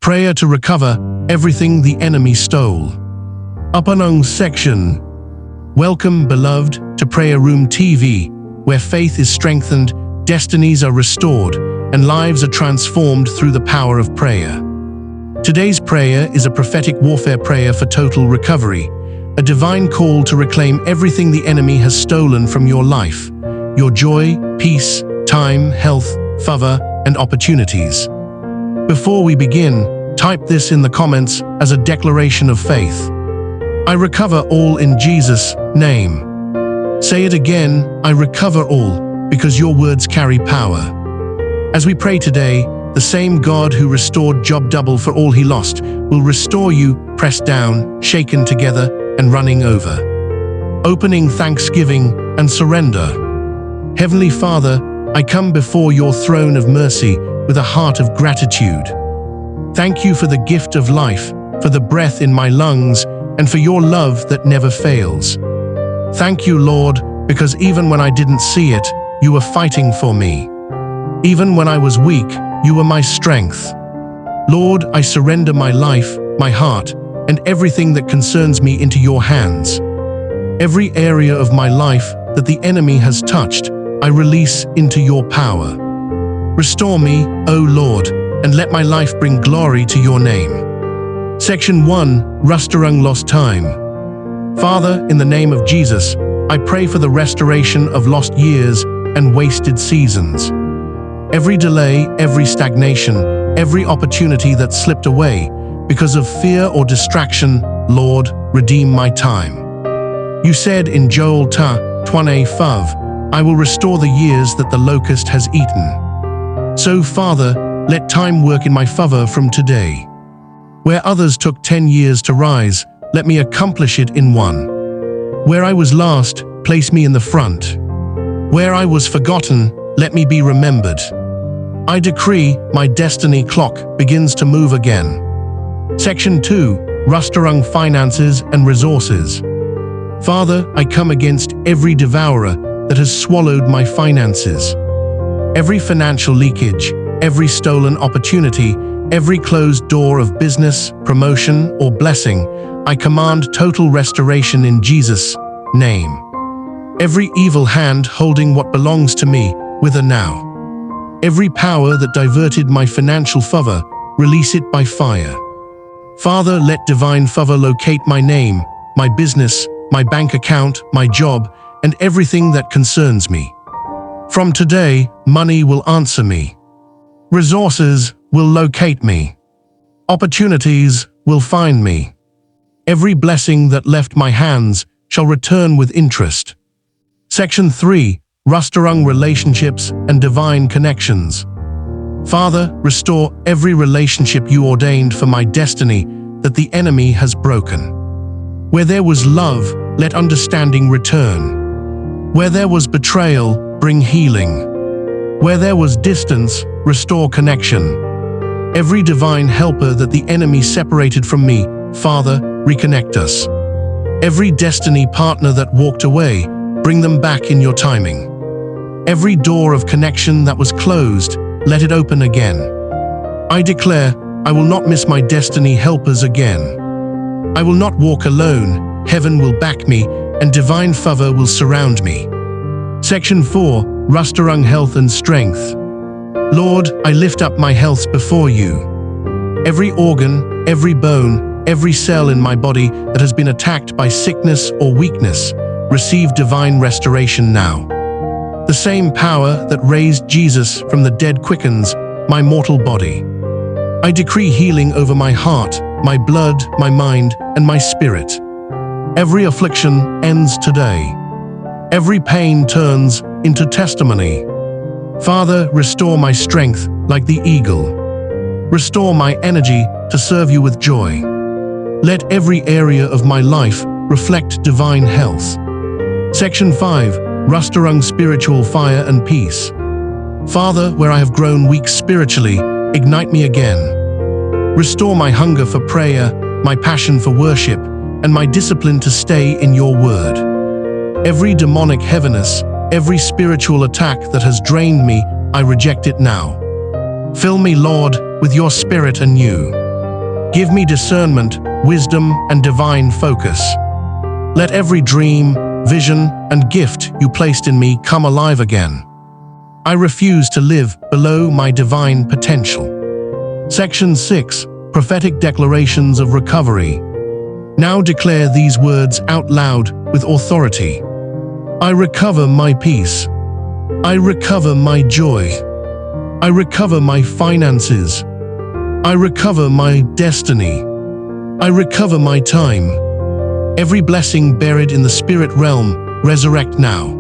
Prayer to recover everything the enemy stole. Upanung section. Welcome, beloved, to Prayer Room TV, where faith is strengthened, destinies are restored, and lives are transformed through the power of prayer. Today's prayer is a prophetic warfare prayer for total recovery, a divine call to reclaim everything the enemy has stolen from your life, your joy, peace, time, health, favor, and opportunities. Before we begin, type this in the comments as a declaration of faith. I recover all in Jesus' name. Say it again, I recover all, because your words carry power. As we pray today, the same God who restored Job double for all he lost will restore you, pressed down, shaken together, and running over. Opening thanksgiving and surrender. Heavenly Father, I come before your throne of mercy with a heart of gratitude. Thank you for the gift of life, for the breath in my lungs, and for your love that never fails. Thank you, Lord, because even when I didn't see it, you were fighting for me. Even when I was weak, you were my strength. Lord, I surrender my life, my heart, and everything that concerns me into your hands. Every area of my life that the enemy has touched, I release into your power. Restore me, O Lord, and let my life bring glory to your name. Section 1. Restaurang lost time. Father, in the name of Jesus, I pray for the restoration of lost years and wasted seasons. Every delay, every stagnation, every opportunity that slipped away because of fear or distraction, Lord, redeem my time. You said in Joel 2:5, I will restore the years that the locust has eaten. So, Father, let time work in my favor from today. Where others took 10 years to rise, let me accomplish it in 1. Where I was last, place me in the front. Where I was forgotten, let me be remembered. I decree my destiny clock begins to move again. Section 2. Restaurang finances and resources. Father, I come against every devourer that has swallowed my finances. Every financial leakage, every stolen opportunity, every closed door of business, promotion, or blessing, I command total restoration in Jesus' name. Every evil hand holding what belongs to me, wither now. Every power that diverted my financial favor, release it by fire. Father, let divine favor locate my name, my business, my bank account, my job, and everything that concerns me. From today, money will answer me. Resources will locate me. Opportunities will find me. Every blessing that left my hands shall return with interest. Section 3. Restaurang relationships and divine connections. Father, restore every relationship you ordained for my destiny that the enemy has broken. Where there was love, let understanding return. Where there was betrayal, bring healing. Where there was distance, restore connection. Every divine helper that the enemy separated from me, Father, reconnect us. Every destiny partner that walked away, bring them back in your timing. Every door of connection that was closed, let it open again. I declare, I will not miss my destiny helpers again. I will not walk alone, heaven will back me, and divine favor will surround me. Section 4. Restaurang health and strength. Lord, I lift up my health before you. Every organ, every bone, every cell in my body that has been attacked by sickness or weakness, receive divine restoration now. The same power that raised Jesus from the dead quickens my mortal body. I decree healing over my heart, my blood, my mind, and my spirit. Every affliction ends today. Every pain turns into testimony. Father, restore my strength like the eagle. Restore my energy to serve you with joy. Let every area of my life reflect divine health. Section 5. Restaurang spiritual fire and peace. Father, where I have grown weak spiritually, ignite me again. Restore my hunger for prayer, my passion for worship, and my discipline to stay in your word. Every demonic heaviness, every spiritual attack that has drained me, I reject it now. Fill me, Lord, with your spirit anew. Give me discernment, wisdom, and divine focus. Let every dream, vision, and gift you placed in me come alive again. I refuse to live below my divine potential. Section 6. Prophetic Declarations of Recovery. Now declare these words out loud with authority. I recover my peace. I recover my joy. I recover my finances. I recover my destiny. I recover my time. Every blessing buried in the spirit realm, resurrect now.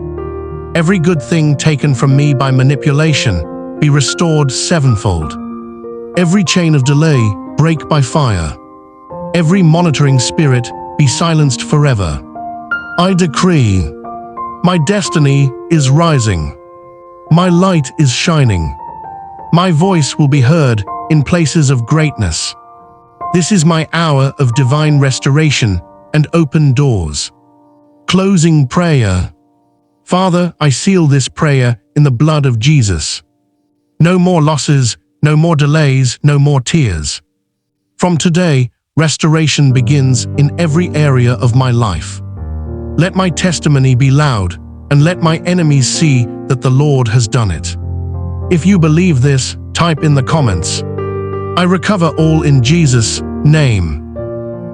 Every good thing taken from me by manipulation, be restored sevenfold. Every chain of delay, break by fire. Every monitoring spirit, be silenced forever. I decree, my destiny is rising. My light is shining. My voice will be heard in places of greatness. This is my hour of divine restoration and open doors. Closing prayer. Father, I seal this prayer in the blood of Jesus. No more losses, no more delays, no more tears. From today, restoration begins in every area of my life. Let my testimony be loud, and let my enemies see that the Lord has done it. If you believe this, type in the comments. I recover all in Jesus' name.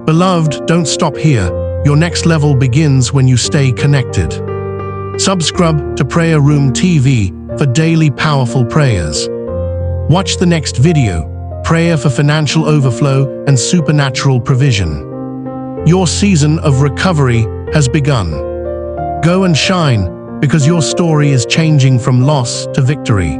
Beloved, don't stop here. Your next level begins when you stay connected. Subscribe to Prayer Room TV for daily powerful prayers. Watch the next video, Prayer for Financial Overflow and Supernatural Provision. Your season of recovery has begun. Go and shine, because your story is changing from loss to victory.